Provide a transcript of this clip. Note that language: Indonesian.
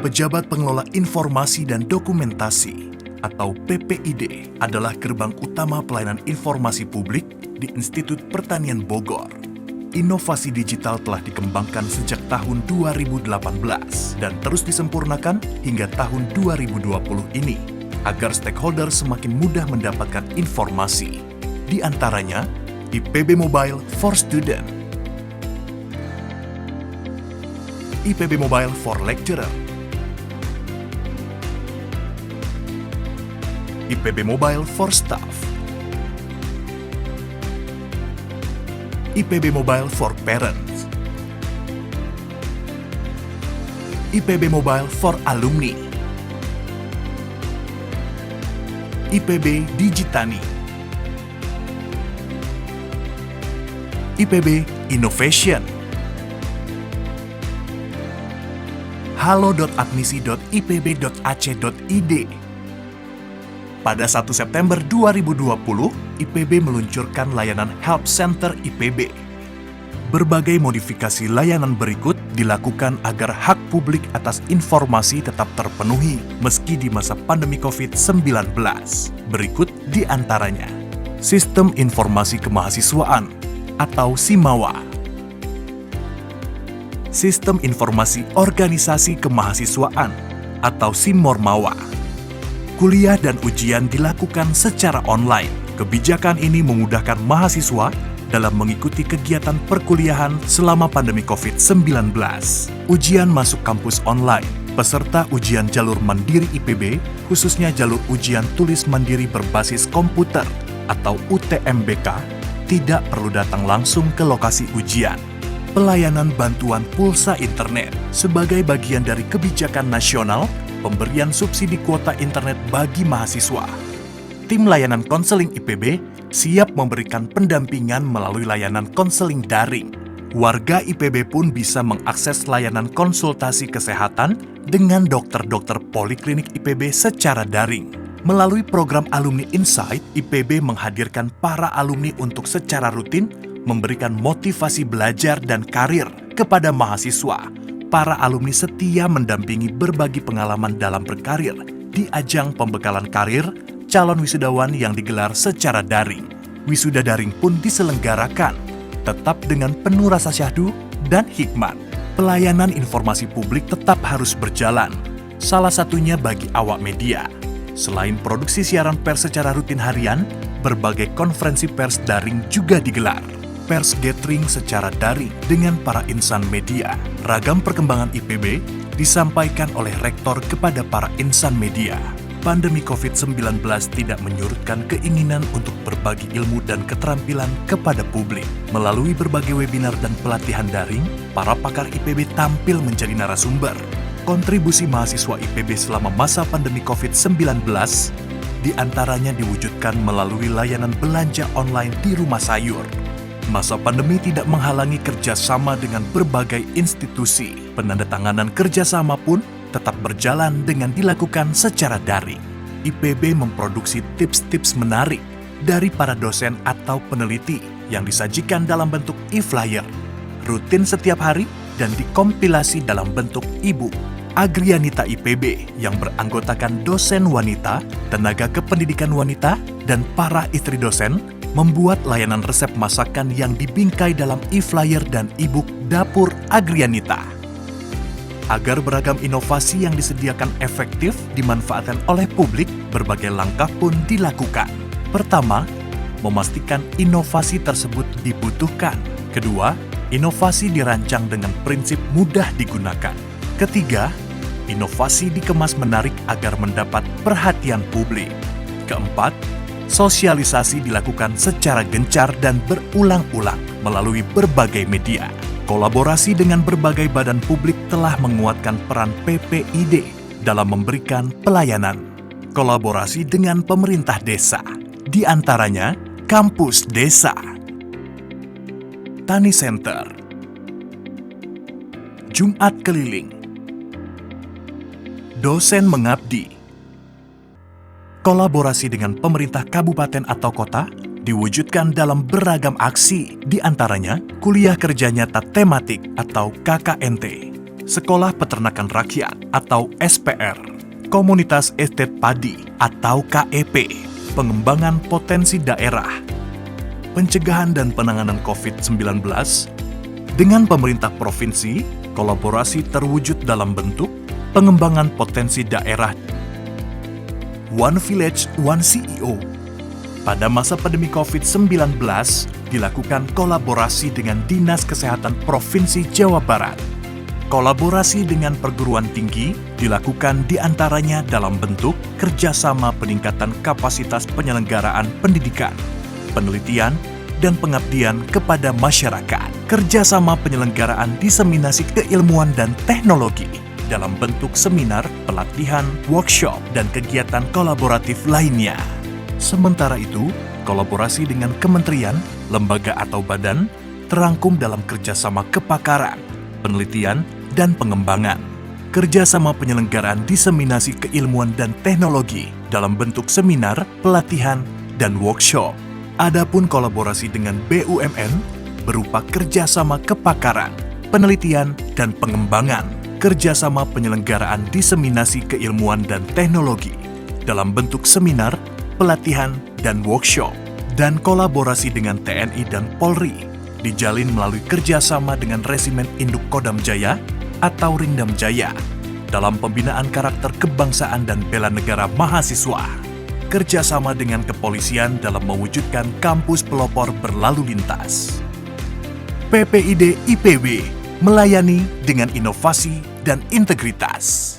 Pejabat Pengelola Informasi dan Dokumentasi atau PPID adalah gerbang utama pelayanan informasi publik di Institut Pertanian Bogor. Inovasi digital telah dikembangkan sejak tahun 2018 dan terus disempurnakan hingga tahun 2020 ini agar stakeholder semakin mudah mendapatkan informasi. Di antaranya, IPB Mobile for Student, IPB Mobile for Lecturer, IPB Mobile for Staff, IPB Mobile for Parents, IPB Mobile for Alumni, IPB Digitani, IPB Innovation, halo.admisi.ipb.ac.id. Pada 1 September 2020, IPB meluncurkan layanan Help Center IPB. Berbagai modifikasi layanan berikut dilakukan agar hak publik atas informasi tetap terpenuhi meski di masa pandemi COVID-19. Berikut di antaranya: Sistem Informasi Kemahasiswaan atau SIMAWA, Sistem Informasi Organisasi Kemahasiswaan atau SIMORMAWA. Kuliah dan ujian dilakukan secara online. Kebijakan ini memudahkan mahasiswa dalam mengikuti kegiatan perkuliahan selama pandemi COVID-19. Ujian masuk kampus online. Peserta ujian jalur mandiri IPB, khususnya jalur ujian tulis mandiri berbasis komputer atau UTMBK, tidak perlu datang langsung ke lokasi ujian. Pelayanan bantuan pulsa internet sebagai bagian dari kebijakan nasional pemberian subsidi kuota internet bagi mahasiswa. Tim layanan konseling IPB siap memberikan pendampingan melalui layanan konseling daring. Warga IPB pun bisa mengakses layanan konsultasi kesehatan dengan dokter-dokter poliklinik IPB secara daring. Melalui program Alumni Insight, IPB menghadirkan para alumni untuk secara rutin memberikan motivasi belajar dan karir kepada mahasiswa. Para alumni setia mendampingi berbagi pengalaman dalam berkarir di ajang pembekalan karir calon wisudawan yang digelar secara daring. Wisuda daring pun diselenggarakan, tetap dengan penuh rasa syahdu dan hikmat. Pelayanan informasi publik tetap harus berjalan, salah satunya bagi awak media. Selain produksi siaran pers secara rutin harian, berbagai konferensi pers daring juga digelar. Pers gathering secara daring dengan para insan media. Ragam perkembangan IPB disampaikan oleh rektor kepada para insan media. Pandemi COVID-19 tidak menyurutkan keinginan untuk berbagi ilmu dan keterampilan kepada publik. Melalui berbagai webinar dan pelatihan daring, para pakar IPB tampil menjadi narasumber. Kontribusi mahasiswa IPB selama masa pandemi COVID-19 diantaranya diwujudkan melalui layanan belanja online di rumah sayur. Masa pandemi tidak menghalangi kerjasama dengan berbagai institusi. Penandatanganan kerjasama pun tetap berjalan dengan dilakukan secara daring. IPB memproduksi tips-tips menarik dari para dosen atau peneliti yang disajikan dalam bentuk e-flyer, rutin setiap hari dan dikompilasi dalam bentuk e-book. Agrianita IPB yang beranggotakan dosen wanita, tenaga kependidikan wanita, dan para istri dosen membuat layanan resep masakan yang dibingkai dalam e-flyer dan e-book Dapur Agrianita. Agar beragam inovasi yang disediakan efektif dimanfaatkan oleh publik, berbagai langkah pun dilakukan. Pertama, memastikan inovasi tersebut dibutuhkan. Kedua, inovasi dirancang dengan prinsip mudah digunakan. Ketiga, inovasi dikemas menarik agar mendapat perhatian publik. Keempat, sosialisasi dilakukan secara gencar dan berulang-ulang melalui berbagai media. Kolaborasi dengan berbagai badan publik telah menguatkan peran PPID dalam memberikan pelayanan. Kolaborasi dengan pemerintah desa, di antaranya Kampus Desa, Tani Center, Jumat Keliling, Dosen Mengabdi. Kolaborasi dengan pemerintah kabupaten atau kota diwujudkan dalam beragam aksi, di antaranya kuliah kerja nyata tematik atau KKNT, Sekolah Peternakan Rakyat atau SPR, Komunitas Estet Padi atau KEP, pengembangan potensi daerah, pencegahan dan penanganan COVID-19, dengan pemerintah provinsi, kolaborasi terwujud dalam bentuk pengembangan potensi daerah One Village, One CEO. Pada masa pandemi COVID-19, dilakukan kolaborasi dengan Dinas Kesehatan Provinsi Jawa Barat. Kolaborasi dengan perguruan tinggi dilakukan diantaranya dalam bentuk kerjasama peningkatan kapasitas penyelenggaraan pendidikan, penelitian, dan pengabdian kepada masyarakat. Kerjasama penyelenggaraan diseminasi keilmuan dan teknologi dalam bentuk seminar, pelatihan, workshop, dan kegiatan kolaboratif lainnya. Sementara itu, kolaborasi dengan kementerian, lembaga atau badan terangkum dalam kerjasama kepakaran, penelitian, dan pengembangan. Kerjasama penyelenggaraan diseminasi keilmuan dan teknologi dalam bentuk seminar, pelatihan, dan workshop. Adapun kolaborasi dengan BUMN berupa kerjasama kepakaran, penelitian, dan pengembangan. Kerjasama penyelenggaraan diseminasi keilmuan dan teknologi dalam bentuk seminar, pelatihan, dan workshop. Dan kolaborasi dengan TNI dan Polri dijalin melalui kerjasama dengan Resimen Induk Kodam Jaya atau Rindam Jaya dalam pembinaan karakter kebangsaan dan bela negara mahasiswa. Kerjasama dengan kepolisian dalam mewujudkan kampus pelopor berlalu lintas. PPID IPB melayani dengan inovasi dan integritas.